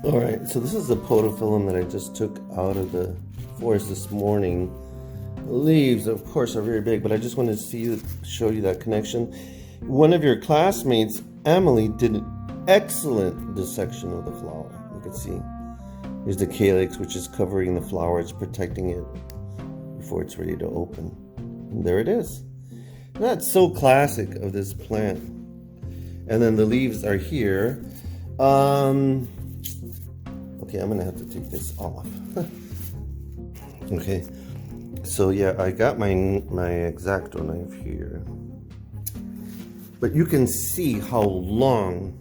All right, so this is the potophyllum that I just took out of the forest this morning. The leaves, of course, are very big, but I just wanted to show you that connection. One of your classmates, Emily, did an excellent dissection of the flower. You can see here's the calyx, which is covering the flower. It's protecting it before it's ready to open. And there it is. That's so classic of this plant. And then the leaves are here. Okay, I'm gonna have to take this off. Okay, so yeah, I got my X-Acto knife here, but you can see how long.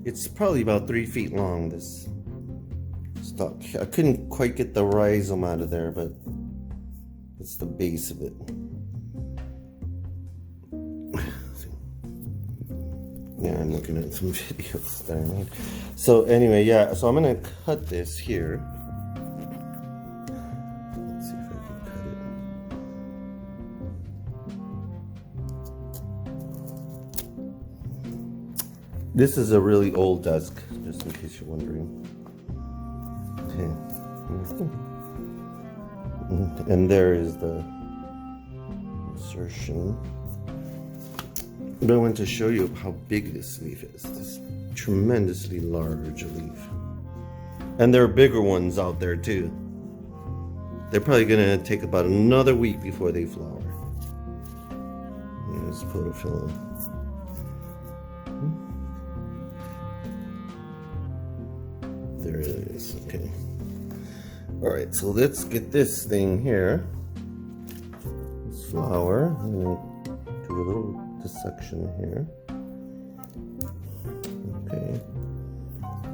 It's probably about 3 feet long. This stalk. I couldn't quite get the rhizome out of there, but it's the base of it. Yeah, I'm looking at some videos that I made. So anyway, yeah, so I'm gonna cut this here. Let's see if I can cut it. This is a really old desk, just in case you're wondering. Okay. And there is the insertion. But I want to show you how big this leaf is. This tremendously large leaf. And there are bigger ones out there too. They're probably gonna take about another week before they flower. There's potophyllum. There it is, okay. All right, so let's get this thing here. This flower, I'm gonna do a little dissection here. Okay.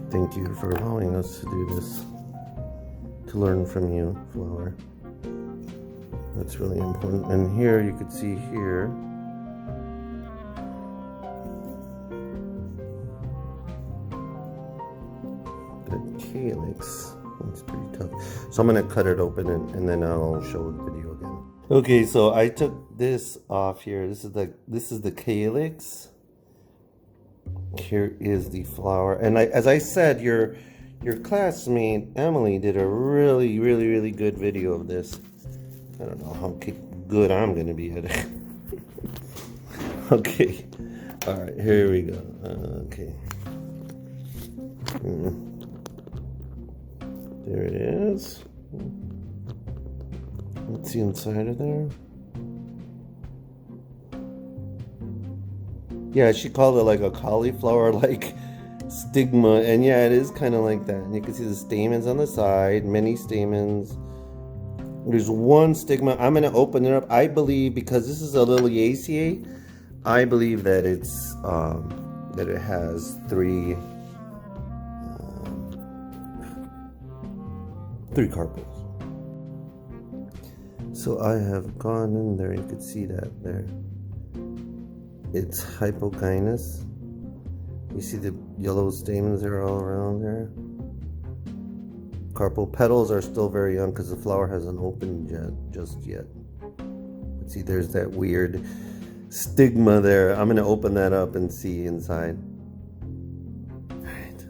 Thank you for allowing us to do this, to learn from you, flower. That's really important. And here you could see here, the calyx. It's pretty tough. So I'm gonna cut it open and then I'll show the video again. Okay, so I took this off here. This is the calyx. Here is the flower, and as I said, your classmate Emily did a really good video of this. I don't know how good I'm gonna be at it. Okay, all right, here we go. Okay, there it is. What's the inside of there? Yeah, she called it like a cauliflower-like stigma, and yeah, it is kind of like that. And you can see the stamens on the side, many stamens. There's one stigma. I'm gonna open it up. I believe, because this is a Liliaceae, I believe that it's that it has three carpels. So I have gone in there, you can see that there. It's hypogynous. You see the yellow stamens are all around there. Carpal petals are still very young because the flower hasn't opened just yet. See, there's that weird stigma there. I'm gonna open that up and see inside. All right.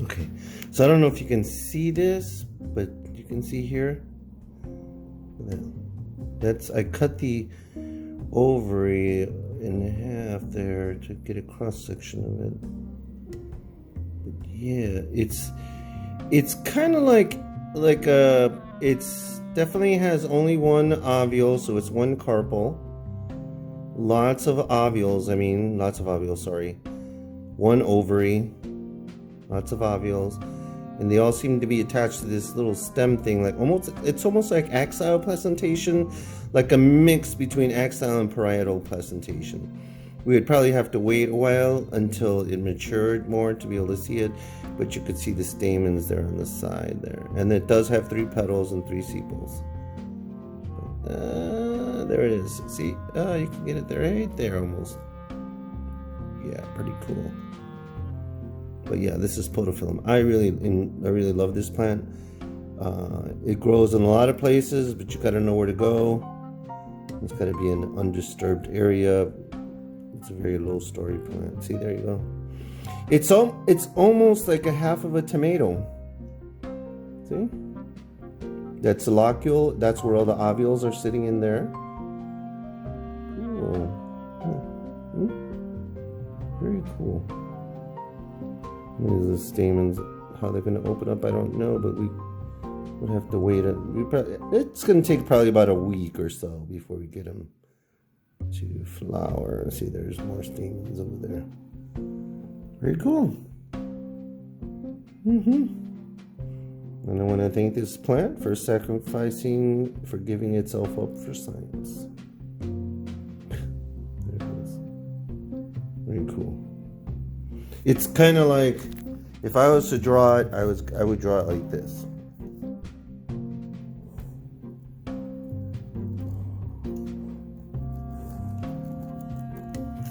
Okay, so I don't know if you can see this, but you can see here. I cut the ovary in half there to get a cross section of it. But yeah, it's kind of like it's definitely has only one ovule, so it's one carpel. Lots of ovules, sorry. One ovary, lots of ovules. And they all seem to be attached to this little stem thing, it's almost like axile placentation, like a mix between axile and parietal placentation. We would probably have to wait a while until it matured more to be able to see it, but you could see the stamens there on the side there. And it does have 3 petals and 3 sepals. There it is. See? You can get it there, right there almost. Yeah, pretty cool. But yeah, this is potophyllum. I really love this plant. It grows in a lot of places, but you gotta know where to go. It's gotta be in an undisturbed area. It's a very low story plant. See, there you go. It's almost like a half of a tomato. See? That's the locule. That's where all the ovules are sitting in there. Cool. Very cool. These are the stamens. How they're going to open up, I don't know, but we would have to wait. It's going to take probably about a week or so before we get them to flower. See, there's more stamens over there. Very cool. And I want to thank this plant for giving itself up for science. There it is. Very cool. It's kind of like, if I was to draw it, I would draw it like this.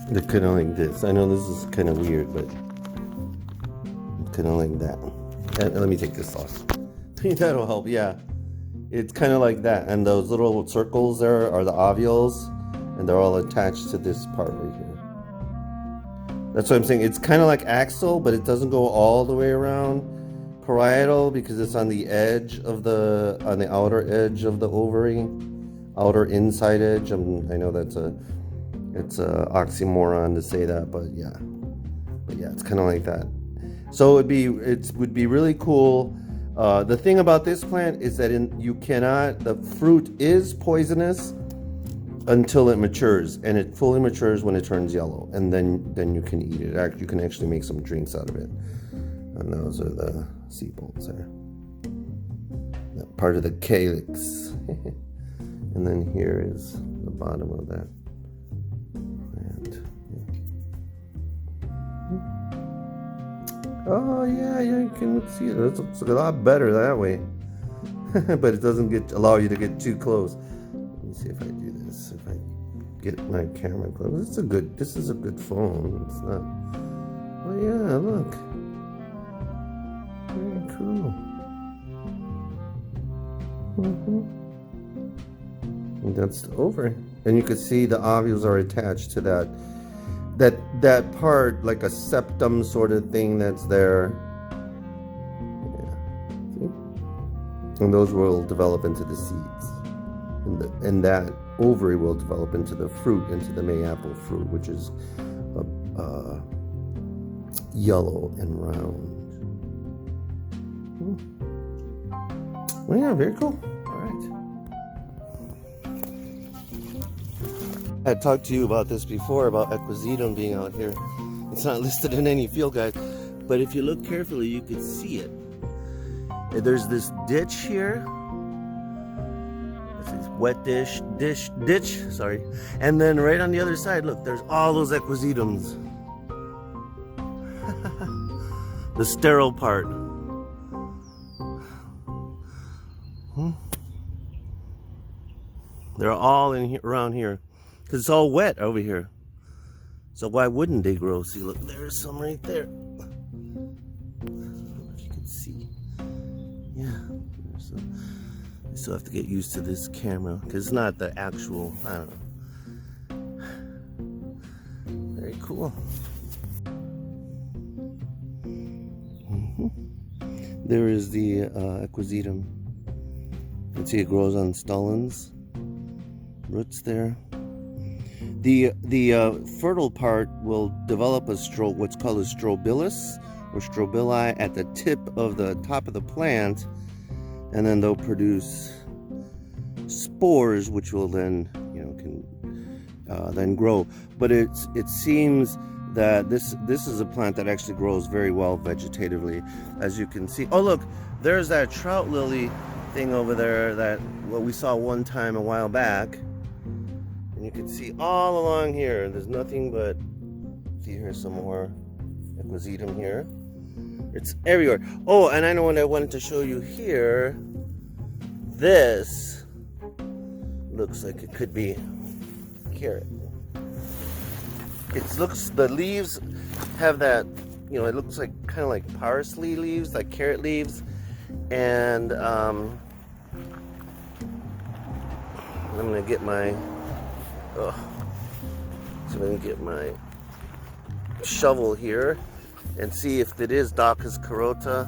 They're kind of like this. I know this is kind of weird, but kind of like that. And let me take this off. I think that'll help. Yeah, it's kind of like that. And those little circles there are the ovules, and they're all attached to this part right here. That's what I'm saying. It's kind of like axil, but it doesn't go all the way around. Parietal, because it's on the edge of on the outer edge of the ovary, outer inside edge. I know it's a oxymoron to say that, but yeah, it's kind of like that. So it would be really cool. The thing about this plant is that the fruit is poisonous until it matures, and it fully matures when it turns yellow, and then you can eat it. You can actually make some drinks out of it. And those are the sepals there. That part of the calyx. And then here is the bottom of that plant. Oh yeah, you can see it. It looks a lot better that way. But it doesn't allow you to get too close. Let me see if I do this. If I get my camera close. This is a good phone. It's not. Oh yeah, look. Very cool. And that's over. And you can see the ovules are attached to that part, like a septum sort of thing that's there. Yeah. See? And those will develop into the seeds. And that ovary will develop into the fruit, into the mayapple fruit, which is yellow and round. Well, yeah, very cool. All right. I had talked to you about this before, about equisetum being out here. It's not listed in any field guide, but if you look carefully, you can see it. There's this ditch here. This is wet ditch, sorry. And then right on the other side, look, there's all those equisetums. The sterile part. They're all in here, around here, because it's all wet over here. So why wouldn't they grow? See, look, there's some right there. I don't know if you can see. Yeah, I still have to get used to this camera because it's not the actual. I don't know. Very cool. There is the equisetum. You can see it grows on stolons. Roots there. The fertile part will develop what's called a strobilus or strobili at the top of the plant, and then they'll produce spores, which will then then grow. But it seems that this is a plant that actually grows very well vegetatively, as you can see. Oh look, there's that trout lily thing over there that we saw one time a while back. And you can see all along here, there's nothing but, see, here's some more equisetum here. It's everywhere. Oh, and I know what I wanted to show you here. This looks like it could be carrot. The leaves have that, it looks like kind of like parsley leaves, like carrot leaves. And I'm gonna get my shovel here and see if it is Daucus carota.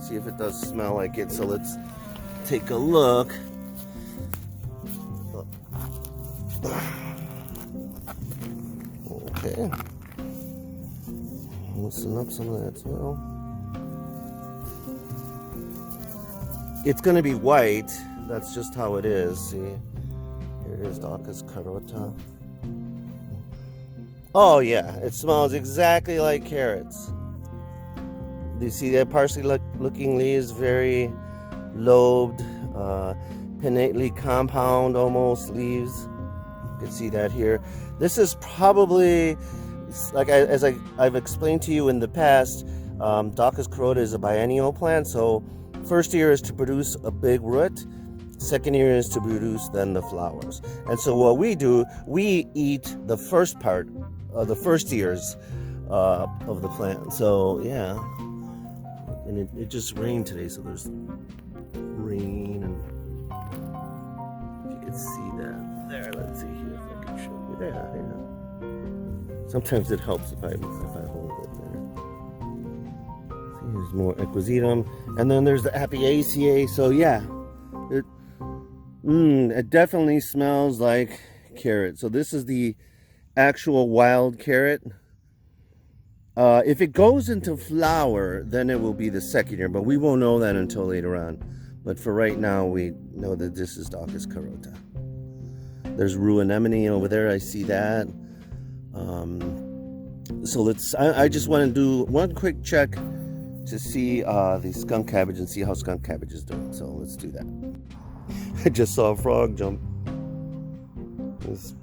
See if it does smell like it. So let's take a look. Okay. Loosen up some of that smell. It's going to be white. That's just how it is. See, here is Daucus carota. Oh yeah, it smells exactly like carrots. Do you see that parsley-looking leaves? Very lobed, pinnately compound almost leaves. You can see that here. This is probably, like I've explained to you in the past, Daucus carota is a biennial plant. So first year is to produce a big root. Second year is to produce then the flowers. And so what we do, we eat the first part, the first years of the plant. So yeah, and it just rained today, so there's rain, and if you can see that there, let's see here if I can show you. Yeah. Sometimes it helps if I hold it there. See, there's more equisetum, and then there's the Apiaceae. So yeah, it definitely smells like carrot. So this is the actual wild carrot. If it goes into flower, then it will be the second year, but we won't know that until later on. But for right now, we know that this is Daucus carota. There's rue anemone over there. I see that. So I just want to do one quick check to see the skunk cabbage and see how skunk cabbage is doing. So let's do that. I just saw a frog jump. It's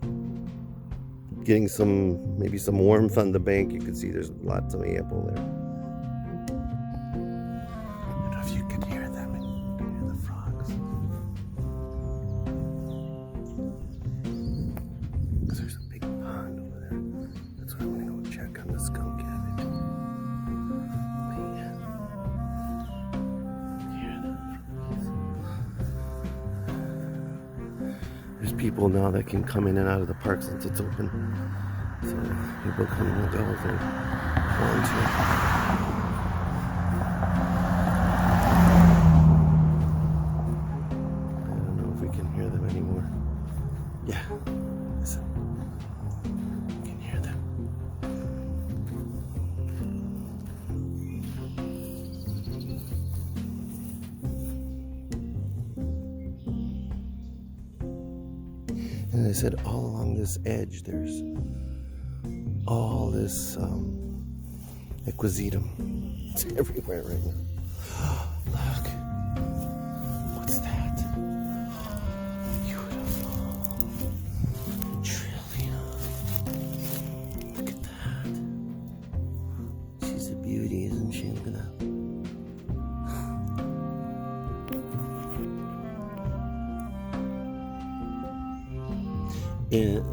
getting maybe some warmth on the bank. You can see there's lots of apple there. I don't know if you can hear them. You can hear the frogs. Because there's a big pond over there. That's why I'm going to go check on the skunk cabbage. Man. Hear them. There's people now that can come in and out of the park since it's open. So people come and go if they want to. I don't know if we can hear them anymore. Yeah, listen. You can hear them. And I said all along this edge there's all this equisetum. It's everywhere right now. Look. What's that? Beautiful. Trillium. Look at that. She's a beauty, isn't she? Look at that.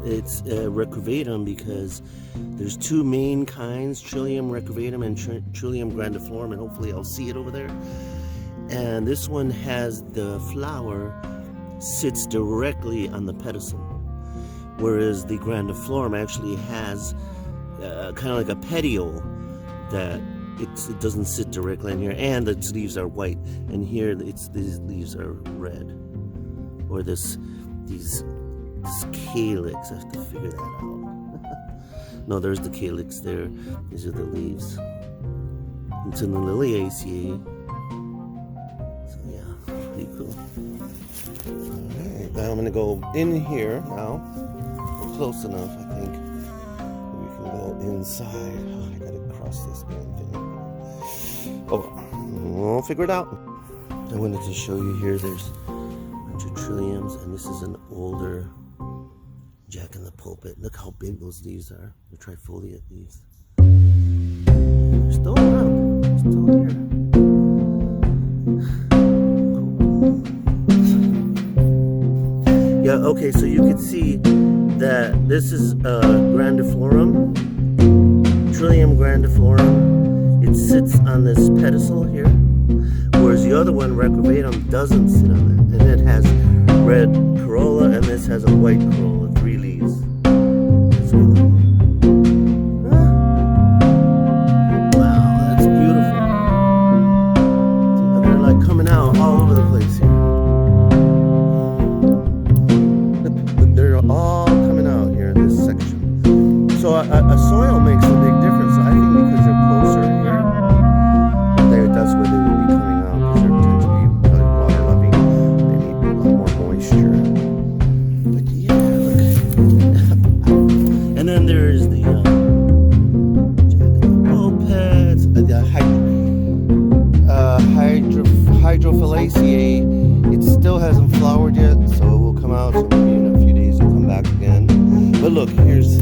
It's recurvatum because there's two main kinds, Trillium recurvatum and Trillium grandiforme, and hopefully I'll see it over there. And this one has the flower sits directly on the pedicel, whereas the grandiforme actually has kind of like a petiole that it doesn't sit directly in here, and its leaves are white, and here these leaves are red, or this calyx. I have to figure that out. No, there's the calyx there. These are the leaves. It's in the Liliaceae. So yeah, pretty cool. Alright, now I'm gonna go in here now. We're close enough, I think. We can go inside. Oh, I gotta cross this damn thing. Oh, we'll figure it out. I wanted to show you here, there's a bunch of trilliums, and this is an older Jack in the Pulpit. Look how big those leaves are. They're trifoliate leaves. They're still around. They're still here. Yeah, okay, so you can see that this is grandiflorum, Trillium grandiflorum. It sits on this pedicel here, whereas the other one, recurvatum, doesn't sit on it. And it has red corolla, and this has a white corolla, 3 leaves. So, wow. hydrophalaceae. It still hasn't flowered yet, so it will come out. So maybe in a few days it'll come back again. But look, here's